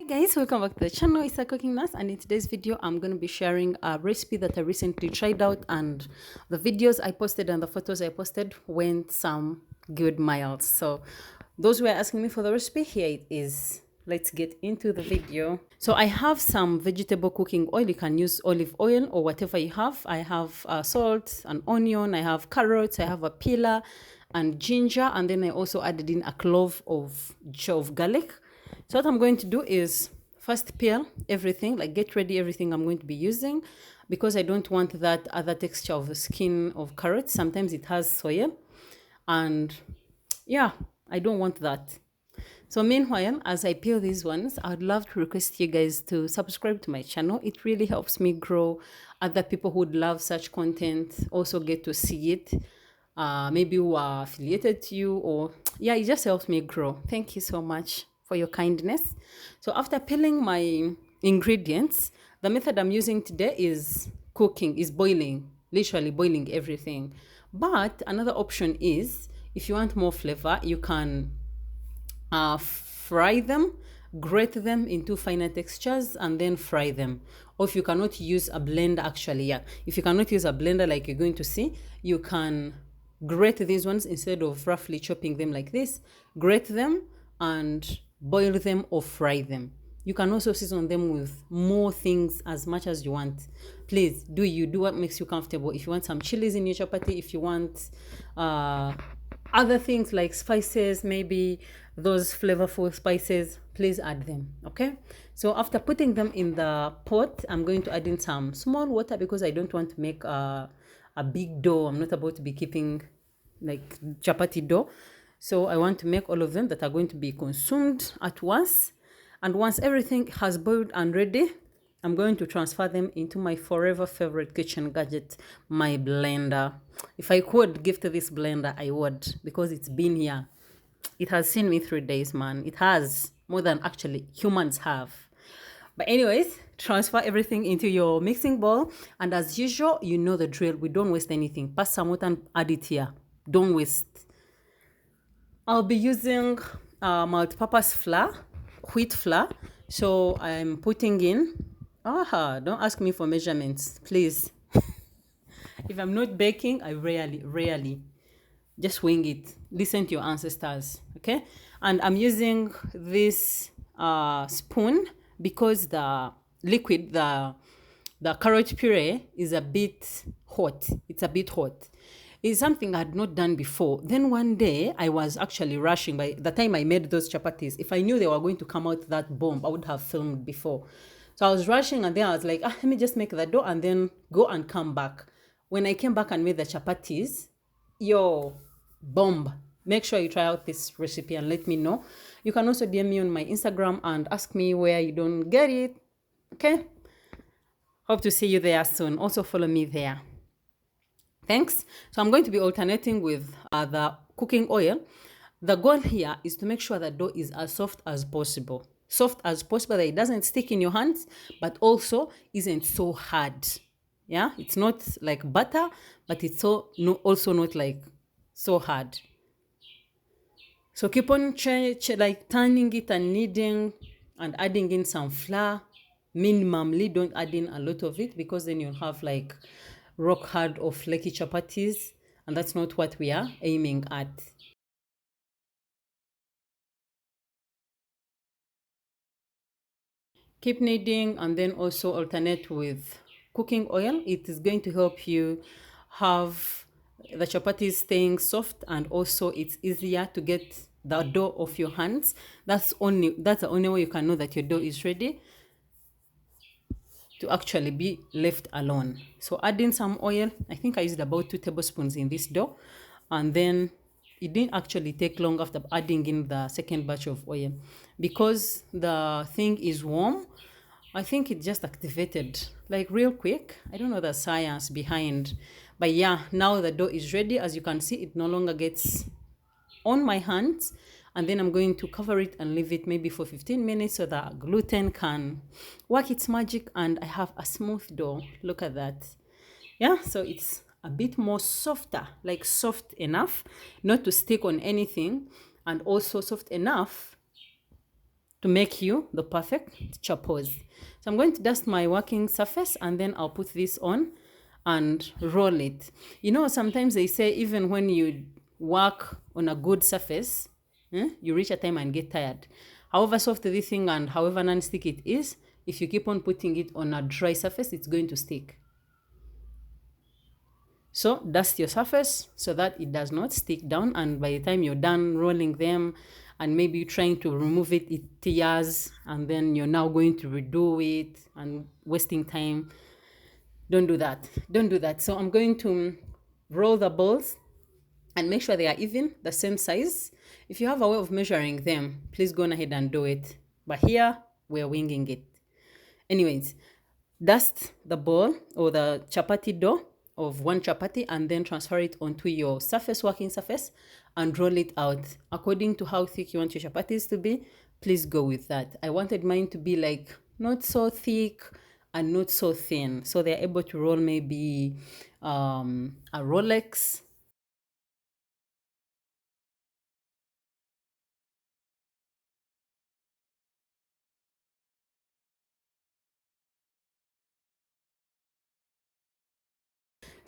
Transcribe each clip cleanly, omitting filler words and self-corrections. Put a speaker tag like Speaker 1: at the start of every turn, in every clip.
Speaker 1: Hey guys, welcome back to the channel. It's a cooking nurse, and in today's video I'm going to be sharing a recipe that I recently tried out, and the videos I posted and the photos I posted went some good miles. So those who are asking me for the recipe, here it is. Let's get into the video. So I have some vegetable cooking oil. You can use olive oil or whatever you have. I have salt, an onion, I have carrots, I have a peeler and ginger, and then I also added in a clove of garlic. So what I'm going to do is first peel everything, like get ready everything I'm going to be using, because I don't want that other texture of the skin of carrots. Sometimes it has soya, and yeah, I don't want that. So meanwhile, as I peel these ones, I would love to request you guys to subscribe to my channel. It really helps me grow. Other people who would love such content also get to see it. Maybe who are affiliated to you, or yeah, it just helps me grow. Thank you so much for your kindness. So after peeling my ingredients, the method I'm using today is cooking, is boiling, literally boiling everything. But another option is, if you want more flavor, you can fry them, grate them into finer textures, and then fry them. Or if you cannot use a blender, actually, yeah, if you cannot use a blender like you're going to see, you can grate these ones instead of roughly chopping them like this. Grate them and boil them or fry them. You can also season them with more things as much as you want. Please do what makes you comfortable. If you want some chilies in your chapati, if you want other things like spices, maybe those flavorful spices, please add them. Okay, so after putting them in the pot, I'm going to add in some small water because I don't want to make a big dough. I'm not about to be keeping like chapati dough, so I want to make all of them that are going to be consumed at once. And once everything has boiled and ready, I'm going to transfer them into my forever favorite kitchen gadget, my blender. If I could gift this blender, I would, because it's been here. It has seen me 3 days, man. It has, more than actually humans have. But anyways, transfer everything into your mixing bowl. And as usual, you know the drill. We don't waste anything. Pass some water and add it here. Don't waste. I'll be using multi-purpose flour, wheat flour. So I'm putting in, don't ask me for measurements, please. If I'm not baking, I rarely, just wing it. Listen to your ancestors, okay? And I'm using this spoon because the liquid, the carrot puree is a bit hot. It's a bit hot. It's something I had not done before. Then one day I was actually rushing. By the time I made those chapatis, if I knew they were going to come out that bomb, I would have filmed before. So I was rushing, and then I was like, let me just make the dough and then go and come back. When I came back and made the chapatis, yo, bomb. Make sure you try out this recipe and let me know. You can also DM me on my Instagram and ask me where you don't get it. Okay? Hope to see you there soon. Also follow me there. Thanks. So I'm going to be alternating with the cooking oil. The goal here is to make sure the dough is as soft as possible. Soft as possible, that it doesn't stick in your hands, but also isn't so hard. Yeah, it's not like butter, but it's also not like so hard. So keep on like turning it and kneading and adding in some flour. Minimally, don't add in a lot of it, because then you'll have like rock hard or flaky chapatis, and that's not what we are aiming at. Keep kneading and then also alternate with cooking oil. It is going to help you have the chapatis staying soft, and also it's easier to get the dough off your hands. That's the only way you can know that your dough is ready to actually be left alone. So add in some oil. I think I used about 2 tablespoons in this dough, and then it didn't actually take long after adding in the second batch of oil, because the thing is warm. I think it just activated like real quick. I don't know the science behind, but yeah, now the dough is ready. As you can see, it no longer gets on my hands. And then I'm going to cover it and leave it maybe for 15 minutes so that gluten can work its magic and I have a smooth dough. Look at that. Yeah, so it's a bit more softer, like soft enough not to stick on anything, and also soft enough to make you the perfect chapos. So I'm going to dust my working surface and then I'll put this on and roll it. You know, sometimes they say even when you work on a good surface, you reach a time and get tired. However soft this thing and however non-stick it is, if you keep on putting it on a dry surface, it's going to stick. So dust your surface so that it does not stick down, and by the time you're done rolling them and maybe trying to remove it, it tears and then you're now going to redo it and wasting time. Don't do that. Don't do that. So I'm going to roll the balls and make sure they are even, the same size. If you have a way of measuring them, please go on ahead and do it. But here, we're winging it. Anyways, dust the ball or the chapati dough of one chapati and then transfer it onto your surface, working surface, and roll it out. According to how thick you want your chapatis to be, please go with that. I wanted mine to be like not so thick and not so thin. So they're able to roll maybe a Rolex.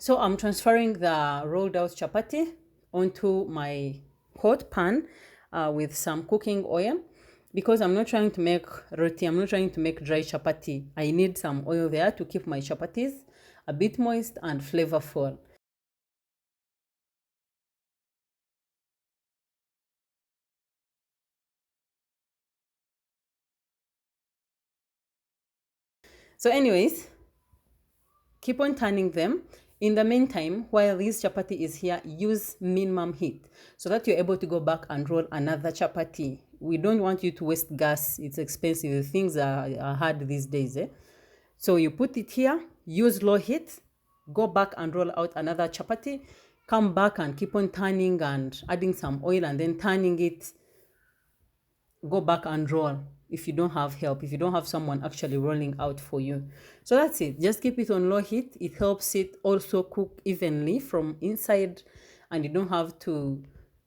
Speaker 1: So I'm transferring the rolled out chapati onto my hot pan with some cooking oil because I'm not trying to make roti, I'm not trying to make dry chapati. I need some oil there to keep my chapatis a bit moist and flavorful. So anyways, keep on turning them. In the meantime, while this chapati is here, use minimum heat so that you're able to go back and roll another chapati. We don't want you to waste gas. It's expensive. Things are hard these days. So you put it here, use low heat, go back and roll out another chapati, come back and keep on turning and adding some oil and then turning it, go back and roll if you don't have help, if you don't have someone actually rolling out for you. So that's it. Just keep it on low heat. It helps it also cook evenly from inside and you don't have to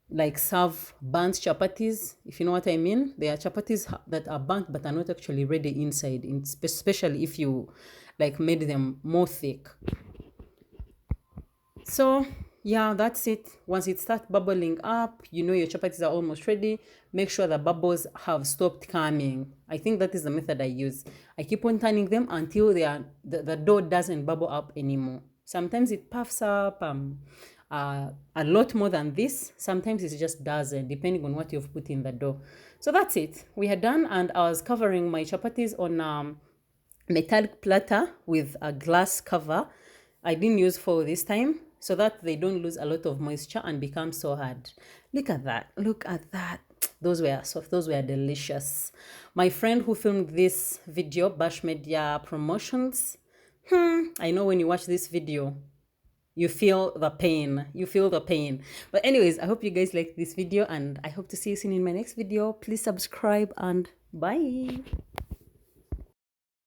Speaker 1: like serve burnt chapatis, if you know what I mean. There are chapatis that are burnt but are not actually ready inside, especially if you like made them more thick. So yeah, that's it. Once it starts bubbling up, you know your chapatis are almost ready. Make sure the bubbles have stopped coming. I think that is the method I use. I keep on turning them until the dough doesn't bubble up anymore. Sometimes it puffs up a lot more than this. Sometimes it just doesn't, depending on what you've put in the dough. So that's it. We are done, and I was covering my chapatis on metallic platter with a glass cover. I didn't use foil this time so that they don't lose a lot of moisture and become so hard. Look at that. Look at that. Those were soft. Those were delicious. My friend who filmed this video, Bash Media Promotions, I know when you watch this video, you feel the pain. You feel the pain. But anyways, I hope you guys liked this video and I hope to see you soon in my next video. Please subscribe and bye.